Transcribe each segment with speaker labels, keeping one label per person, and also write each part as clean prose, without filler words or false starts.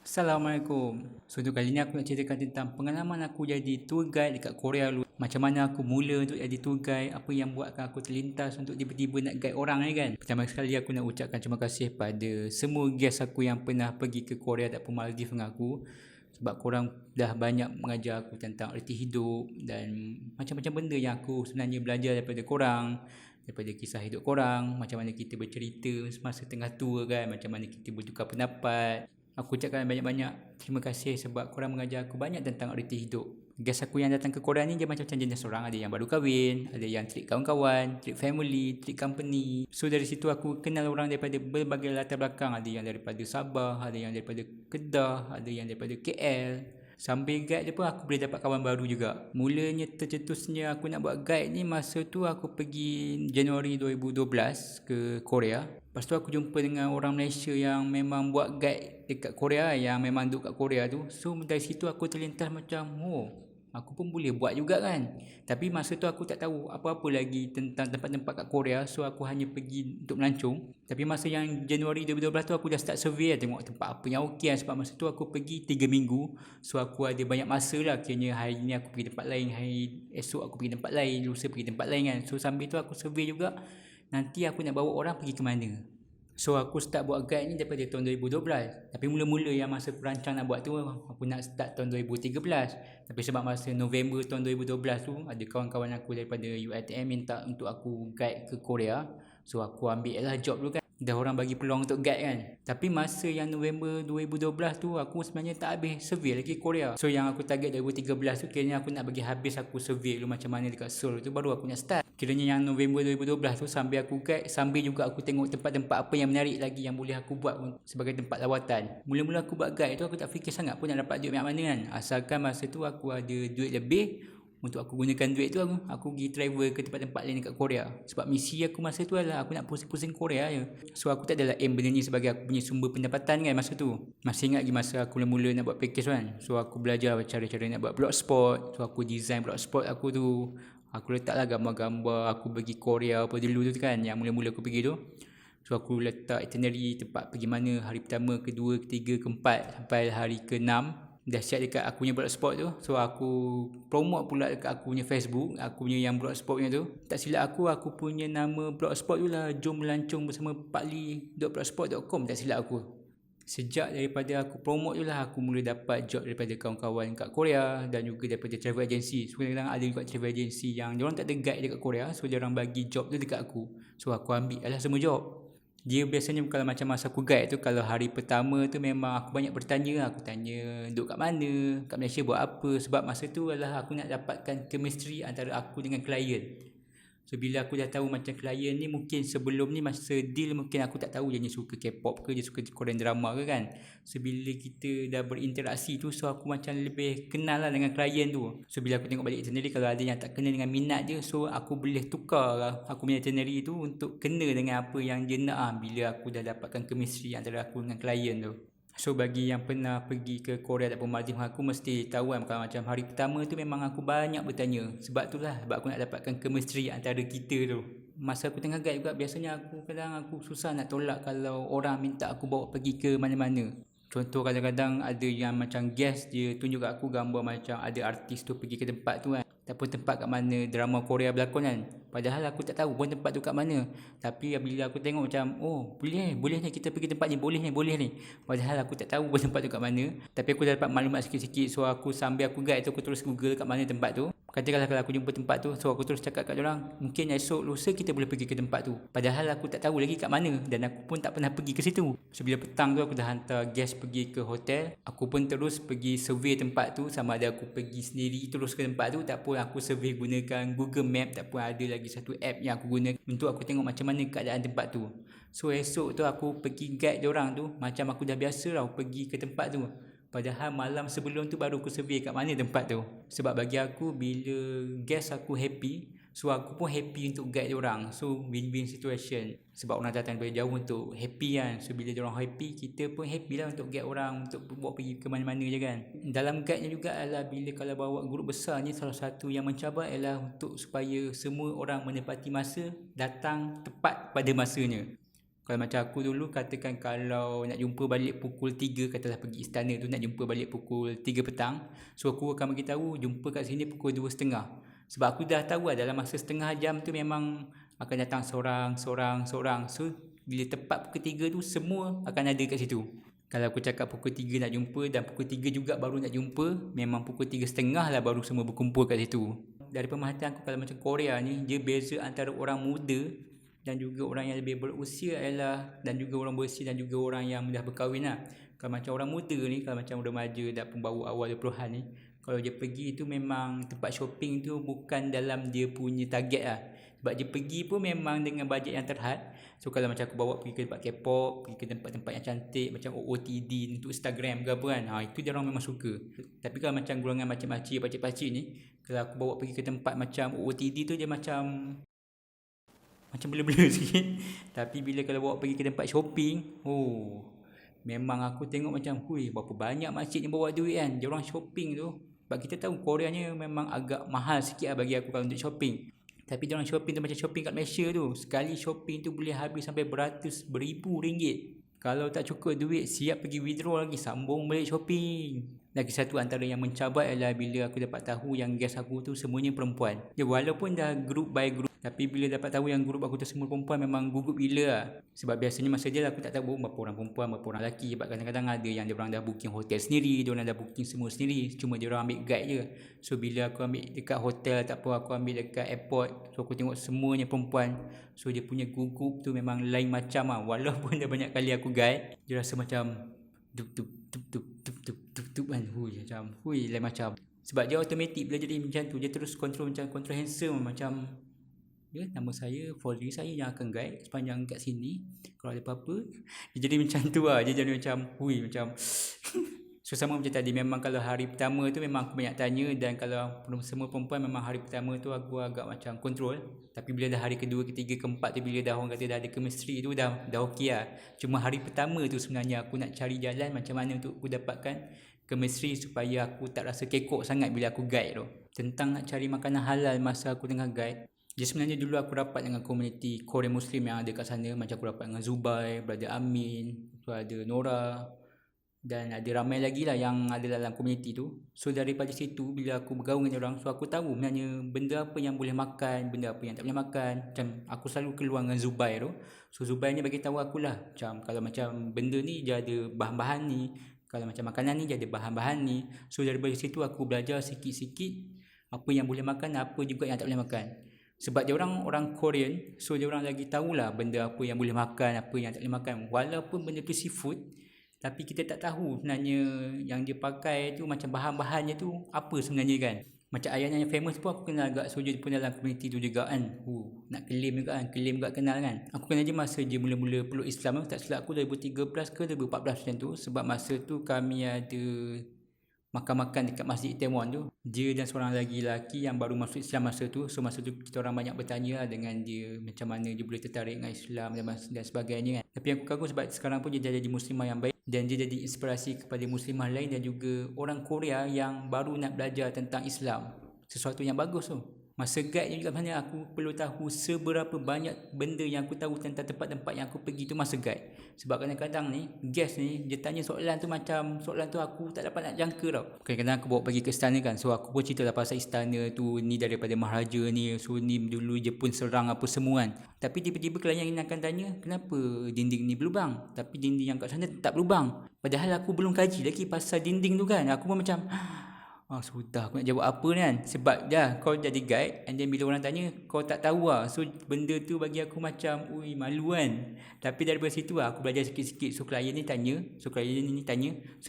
Speaker 1: Assalamualaikum. So, untuk kali ni aku nak ceritakan tentang pengalaman aku jadi tour guide dekat Korea dulu. Macam mana aku mula untuk jadi tour guide, apa yang buatkan aku terlintas untuk tiba-tiba nak guide orang ni kan. Pertama sekali aku nak ucapkan terima kasih pada semua guest aku yang pernah pergi ke Korea ataupun Maldives dengan aku. Sebab korang dah banyak mengajar aku tentang erti hidup dan macam-macam benda yang aku sebenarnya belajar daripada korang, daripada kisah hidup korang, macam mana kita bercerita semasa tengah tour kan, macam mana kita bertukar pendapat. Aku ucapkan banyak-banyak terima kasih sebab korang mengajar aku banyak tentang erti hidup. Guest aku yang datang ke Korea ni dia macam-macam jenis orang. Ada yang baru kahwin, ada yang trip kawan-kawan, trip family, trip company. So dari situ aku kenal orang daripada berbagai latar belakang. Ada yang daripada Sabah, ada yang daripada Kedah, ada yang daripada KL. Sambil guide je pun aku boleh dapat kawan baru juga. Mulanya tercetusnya aku nak buat guide ni masa tu aku pergi Januari 2012 ke Korea. Lepas tu aku jumpa dengan orang Malaysia yang memang buat guide dekat Korea, yang memang duduk kat Korea tu. So dari situ aku terlintas macam, oh, aku pun boleh buat juga kan. Tapi masa tu aku tak tahu apa-apa lagi tentang tempat-tempat kat Korea. So aku hanya pergi untuk melancong. Tapi masa yang Januari 2012 tu aku dah start survey lah, tengok tempat apa yang okey lah. Sebab masa tu aku pergi 3 minggu. So aku ada banyak masa lah. Kira hari ni aku pergi tempat lain, hari esok aku pergi tempat lain, lusa pergi tempat lain kan. So sambil tu aku survey juga, nanti aku nak bawa orang pergi ke mana. So aku start buat guide ni daripada tahun 2012. Tapi mula-mula yang masa aku rancang nak buat tu, aku nak start tahun 2013. Tapi sebab masa November tahun 2012 tu, ada kawan-kawan aku daripada UiTM minta untuk aku guide ke Korea. So aku ambil lah job dulu kan. Dah orang bagi peluang untuk guide kan. Tapi masa yang November 2012 tu, aku sebenarnya tak habis survey lagi Korea. So yang aku target 2013 tu, kiranya aku nak bagi habis aku survey dulu macam mana dekat Seoul tu, baru aku nak start. Kiranya yang November 2012 tu sambil aku guide, sambil juga aku tengok tempat-tempat apa yang menarik lagi yang boleh aku buat sebagai tempat lawatan. Mula-mula aku buat guide tu aku tak fikir sangat pun nak dapat duit banyak mana kan. Asalkan masa tu aku ada duit lebih, untuk aku gunakan duit tu aku pergi travel ke tempat-tempat lain dekat Korea. Sebab misi aku masa tu adalah aku nak pusing-pusing Korea je. So aku tak adalah aim benda ni sebagai aku punya sumber pendapatan kan masa tu. Masih ingat lagi masa aku mula-mula nak buat package kan. So aku belajar cara-cara nak buat blogspot. So aku design blogspot aku tu. Aku letaklah gambar-gambar aku pergi Korea apa dulu tu kan, yang mula-mula aku pergi tu. So aku letak itinerary tempat pergi mana hari pertama, kedua, ketiga, keempat sampai hari ke-6. Dah siap dekat aku punya blogspot tu. So aku promote pula dekat aku punya Facebook, aku punya yang blogspot punya tu. Tak silap aku punya nama blogspot tu lah Jom Melancong Bersama Pakli.blogspot.com, tak silap aku. Sejak daripada aku promote tu lah aku mula dapat job daripada kawan-kawan kat Korea dan juga daripada travel agency. So kadang-kadang ada juga travel agency yang diorang tak ada guide dekat Korea, so diorang bagi job tu dekat aku. So aku ambil lah semua job. Dia biasanya kalau macam masa aku guide tu, kalau hari pertama tu memang aku banyak bertanya. Aku tanya duduk kat mana, kat Malaysia buat apa. Sebab masa tu adalah aku nak dapatkan chemistry antara aku dengan klien. So bila aku dah tahu macam klien ni, mungkin sebelum ni masa deal mungkin aku tak tahu dia suka K-pop ke, dia suka Korean drama ke kan. So bila kita dah berinteraksi tu, so aku macam lebih kenal lah dengan klien tu. So bila aku tengok balik itinerary, kalau ada yang tak kena dengan minat dia, so aku boleh tukar lah aku punya itinerary tu untuk kena dengan apa yang dia nak bila aku dah dapatkan chemistry antara aku dengan klien tu. So bagi yang pernah pergi ke Korea ataupun Maldives, aku mesti tahu kan, kalau macam hari pertama tu memang aku banyak bertanya. Sebab aku nak dapatkan chemistry antara kita tu. Masa aku tengah guide juga, biasanya kadang aku susah nak tolak kalau orang minta aku bawa pergi ke mana-mana. Contoh kadang-kadang ada yang macam guest, dia tunjuk kat aku gambar macam ada artis tu pergi ke tempat tu kan, ataupun tempat kat mana drama Korea berlakon kan. Padahal aku tak tahu pun tempat tu kat mana. Tapi bila aku tengok macam, oh boleh ni kita pergi tempat ni, boleh ni. Padahal aku tak tahu pun tempat tu kat mana. Tapi aku dah dapat maklumat sikit-sikit. So aku sambil aku guide tu, aku terus google kat mana tempat tu. Katakanlah kalau aku jumpa tempat tu, so aku terus cakap kat orang, mungkin esok lusa kita boleh pergi ke tempat tu. Padahal aku tak tahu lagi kat mana dan aku pun tak pernah pergi ke situ. So bila petang tu aku dah hantar guest pergi ke hotel, aku pun terus pergi survey tempat tu. Sama ada aku pergi sendiri terus ke tempat tu, tak pun aku survey gunakan Google Map, tak pun ada lagi satu app yang aku guna untuk aku tengok macam mana keadaan tempat tu. So esok tu aku pergi guide diorang tu macam aku dah biasa lah pergi ke tempat tu. Padahal malam sebelum tu baru aku survey kat mana tempat tu. Sebab bagi aku, bila guest aku happy, so aku pun happy untuk guide diorang. So win-win situation. Sebab orang datang dari jauh untuk happy kan. So bila diorang happy, kita pun happy lah untuk guide orang, untuk bawa pergi ke mana-mana je kan. Dalam guide ni juga adalah bila kalau bawa grup besar ni, salah satu yang mencabar ialah untuk supaya semua orang menepati masa, datang tepat pada masanya. Kalau macam aku dulu katakan kalau nak jumpa balik pukul 3, katalah pergi istana tu nak jumpa balik pukul 3 petang. So aku akan beritahu jumpa kat sini pukul 2.30. Sebab aku dah tahu dalam masa setengah jam tu memang akan datang seorang. So bila tepat pukul 3 tu semua akan ada kat situ. Kalau aku cakap pukul 3 nak jumpa dan pukul 3 juga baru nak jumpa, memang pukul 3.30 lah baru semua berkumpul kat situ. Dari pemerhatian aku kalau macam Korea ni, dia beza antara orang muda dan juga orang yang lebih berusia adalah, dan juga orang berusia dan juga orang yang dah berkahwin lah. Kalau macam orang muda ni, kalau macam remaja dan pembawa awal 20-an ni, kalau dia pergi tu memang tempat shopping tu bukan dalam dia punya target lah. Sebab dia pergi pun memang dengan bajet yang terhad. So kalau macam aku bawa pergi ke tempat K-pop, pergi ke tempat-tempat yang cantik macam OOTD untuk Instagram ke apa kan, itu dia orang memang suka. Tapi kalau macam golongan macam pakcik-pakcik ni, kalau aku bawa pergi ke tempat macam OOTD tu dia macam blur-blur sikit. Tapi bila kalau bawa pergi ke tempat shopping, memang aku tengok macam, berapa banyak makcik ni bawa duit kan, dia orang shopping tu. Sebab kita tahu Korea ni memang agak mahal sikit lah bagi aku kalau untuk shopping. Tapi dia orang shopping tu macam shopping kat Malaysia tu, sekali shopping tu boleh habis sampai beribu ringgit. Kalau tak cukup duit, siap pergi withdraw lagi, sambung balik shopping. Lagi satu antara yang mencabar adalah bila aku dapat tahu yang guest aku tu semuanya perempuan. Walaupun dah group by group, tapi bila dapat tahu yang grup aku tu semua perempuan, memang gugup gila lah. Sebab biasanya masa dia aku tak tahu berapa orang perempuan, berapa orang lelaki. Sebab kadang-kadang ada yang dia orang dah booking hotel sendiri, dia orang dah booking semua sendiri, cuma dia orang ambil guide je. So bila aku ambil dekat hotel, tak apa, aku ambil dekat airport, so aku tengok semuanya perempuan. So dia punya gugup tu memang lain macam lah. Walaupun dah banyak kali aku guide, dia rasa macam dup kan, lain macam. Sebab dia automatic bila jadi macam tu, dia terus control handsome macam, nama saya, follow saya yang akan guide sepanjang kat sini. Kalau ada apa-apa, dia jadi macam tu lah. Dia jadi macam, so sama macam tadi, memang kalau hari pertama tu memang aku banyak tanya. Dan kalau semua perempuan, memang hari pertama tu aku agak macam control. Tapi bila dah hari kedua, ketiga, keempat tu, bila dah orang kata dah ada chemistry tu, dah okey lah. Cuma hari pertama tu sebenarnya aku nak cari jalan macam mana untuk aku dapatkan chemistry supaya aku tak rasa kekok sangat bila aku guide tu. Tentang nak cari makanan halal masa aku tengah guide, jadi sebenarnya dulu aku rapat dengan komuniti Korea Muslim yang ada kat sana. Macam aku rapat dengan Zubai, Brother Amin, tu ada Nora, dan ada ramai lagi lah yang ada dalam komuniti tu. So daripada situ, bila aku bergaul dengan orang, so aku tahu sebenarnya benda apa yang boleh makan, benda apa yang tak boleh makan. Macam aku selalu keluar dengan Zubai tu. So Zubai ni bagi tahu aku lah, macam kalau macam benda ni dia ada bahan-bahan ni, kalau macam makanan ni dia ada bahan-bahan ni. So daripada situ aku belajar sikit-sikit apa yang boleh makan, apa juga yang tak boleh makan. Sebab dia orang Korean, so dia orang lagi tahulah benda apa yang boleh makan, apa yang tak boleh makan. Walaupun benda tu seafood, tapi kita tak tahu sebenarnya yang dia pakai tu macam bahan-bahannya tu apa sebenarnya kan. Macam ayahnya yang famous pun aku kenal agak, so dia pun dalam komuniti tu juga kan. Nak claim juga kenal kan. Aku kenal dia masa dia mula-mula peluk Islam tu, tak silap aku 2013 ke 2014 macam tu. Sebab masa tu kami ada makan-makan dekat Masjid Itaewon tu. Dia dan seorang lagi lelaki yang baru masuk Islam masa tu. So masa tu kita orang banyak bertanya lah dengan dia, macam mana dia boleh tertarik dengan Islam dan sebagainya kan. Tapi aku kagum sebab sekarang pun dia jadi muslimah yang baik, dan dia jadi inspirasi kepada muslimah lain dan juga orang Korea yang baru nak belajar tentang Islam. Sesuatu yang bagus tu. Masa guide ni juga sebenarnya aku perlu tahu seberapa banyak benda yang aku tahu tentang tempat-tempat yang aku pergi tu masa guide. Sebab kadang-kadang ni guest ni dia tanya soalan tu macam soalan tu aku tak dapat nak jangka tau. Kadang-kadang aku bawa pergi ke istana kan, so aku pun cerita lah pasal istana tu, ni daripada Maharaja ni, so ni dulu je pun serang apa semua kan. Tapi tiba-tiba klien yang akan tanya, kenapa dinding ni berlubang tapi dinding yang kat sana tak berlubang. Padahal aku belum kaji lagi pasal dinding tu kan. Aku pun macam sudah aku nak jawab apa ni kan. Sebab dah kau jadi guide, and then bila orang tanya kau tak tahu lah. So benda tu bagi aku macam malu kan. Tapi daripada situ lah aku belajar sikit-sikit. So klien ni tanya, so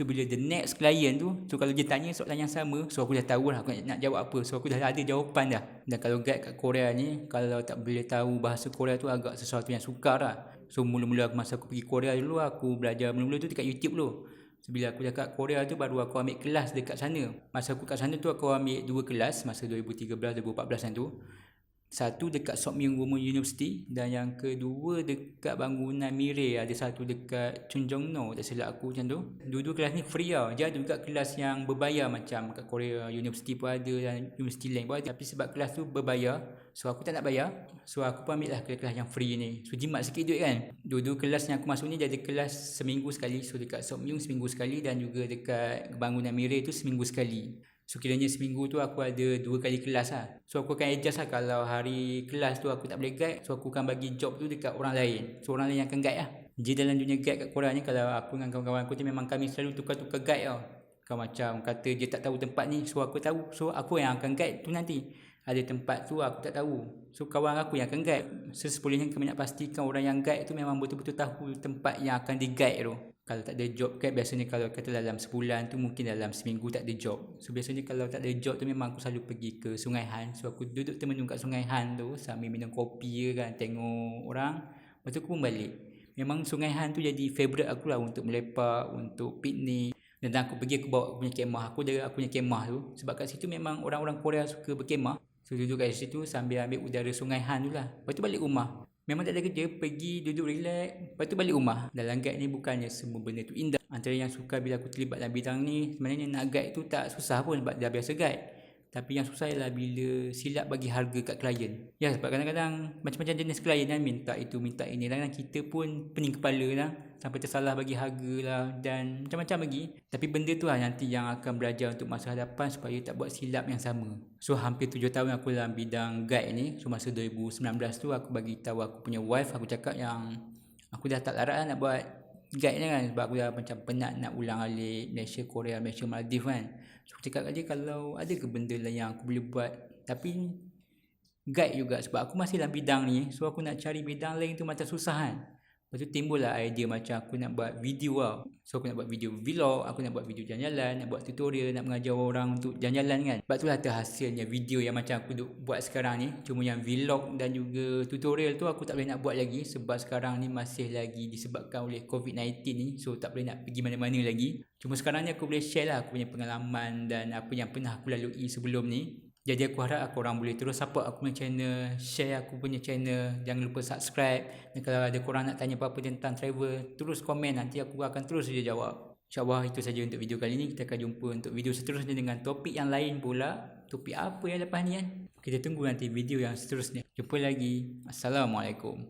Speaker 1: bila the next client tu, so kalau dia tanya soalan yang sama, so aku dah tahu lah aku nak jawab apa. So aku dah ada jawapan dah. Dan kalau guide kat Korea ni, kalau tak boleh tahu bahasa Korea tu agak sesuatu yang sukar lah. So mula-mula masa aku pergi Korea dulu, aku belajar mula-mula tu dekat YouTube dulu. So, bila aku dah kat Korea tu, baru aku ambil kelas dekat sana. Masa aku kat sana tu, aku ambil 2 kelas masa 2013-2014 tu. Satu dekat Sokmyung Women University, dan yang kedua dekat bangunan Mire. Ada satu dekat Chunjongno, tak silap aku macam tu. Dua-dua kelas ni free lah. Dia ada juga kelas yang berbayar macam kat Korea University pun ada, dan universiti lain pun ada. Tapi sebab kelas tu berbayar, So aku tak nak bayar. So aku pun ambil lah kelas-kelas yang free ni. So jimat sikit duit kan. Dua-dua kelas yang aku masuk ni dia ada kelas seminggu sekali. So dekat Somyung seminggu sekali dan juga dekat Bangunan Mirai tu seminggu sekali. So kiranya seminggu tu aku ada 2 kali kelas lah. So aku akan adjust lah kalau hari kelas tu aku tak boleh guide. So aku akan bagi job tu dekat orang lain. So orang lain yang akan guide lah. Jadi dalam dunia guide kat Korea ni, kalau aku dengan kawan-kawan aku tu memang kami selalu tukar-tukar guide tau. Kau macam kata dia tak tahu tempat ni, so aku tahu. So aku yang akan guide tu nanti. Ada tempat tu aku tak tahu, so kawan aku yang akan guide. Sepulihnya kami nak pastikan orang yang guide tu memang betul-betul tahu tempat yang akan di guide tu. Kalau tak ada job guide, biasanya kalau kata dalam sebulan tu mungkin dalam seminggu tak ada job. So biasanya kalau tak ada job tu memang aku selalu pergi ke Sungai Han. So aku duduk termenung kat Sungai Han tu sambil minum kopi kan, tengok orang. Lepas tu aku pun balik. Memang Sungai Han tu jadi favourite aku lah untuk melepak, untuk piknik. Dan aku pergi, aku bawa aku punya kemah. Aku jaga aku punya kemah tu. Sebab kat situ memang orang-orang Korea suka berkemah. So duduk kat situ sambil ambil udara Sungai Han tu lah. Lepas tu balik rumah. Memang tak ada kerja, pergi duduk relax. Lepas tu balik rumah. Dalam guide ni bukannya semua benda tu indah. Antara yang suka bila aku terlibat dalam bidang ni, sebenarnya nak guide tu tak susah pun sebab dah biasa guide. Tapi yang susah ialah bila silap bagi harga kat klien. Ya, sebab kadang-kadang macam-macam jenis klien kan, minta itu, minta ini. Kadang-kadang kita pun pening kepala lah. Sampai tersalah bagi harga lah dan macam-macam lagi. Tapi benda tu lah nanti yang akan belajar untuk masa hadapan supaya tak buat silap yang sama. So hampir 7 tahun aku dalam bidang guide ni. So masa 2019 tu aku bagi tahu aku punya wife, aku cakap yang aku dah tak larat lah nak buat guide ni kan. Sebab aku dah macam penat nak ulang alik Malaysia, Korea, Malaysia, Maldives kan. So aku cakap kat dia, kalau ada ke benda lah yang aku boleh buat tapi guide juga, sebab aku masih dalam bidang ni. So aku nak cari bidang lain tu macam susah kan. Lepas tu timbul lah idea macam aku nak buat video lah. So aku nak buat video vlog, aku nak buat video jalan-jalan, nak buat tutorial, nak mengajar orang untuk jalan-jalan kan. Sebab tu lah hasilnya video yang macam aku buat sekarang ni. Cuma yang vlog dan juga tutorial tu aku tak boleh nak buat lagi sebab sekarang ni masih lagi disebabkan oleh COVID-19 ni. So tak boleh nak pergi mana-mana lagi. Cuma sekarang ni aku boleh share lah aku punya pengalaman dan apa yang pernah aku lalui sebelum ni. Jadi aku harap korang boleh terus support aku punya channel, share aku punya channel, jangan lupa subscribe. Dan kalau ada korang nak tanya apa-apa tentang travel, terus komen, nanti aku akan terus saja jawab. InsyaAllah itu saja untuk video kali ni. Kita akan jumpa untuk video seterusnya dengan topik yang lain pula. Topik apa yang lepas ni kan? Kita tunggu nanti video yang seterusnya. Jumpa lagi. Assalamualaikum.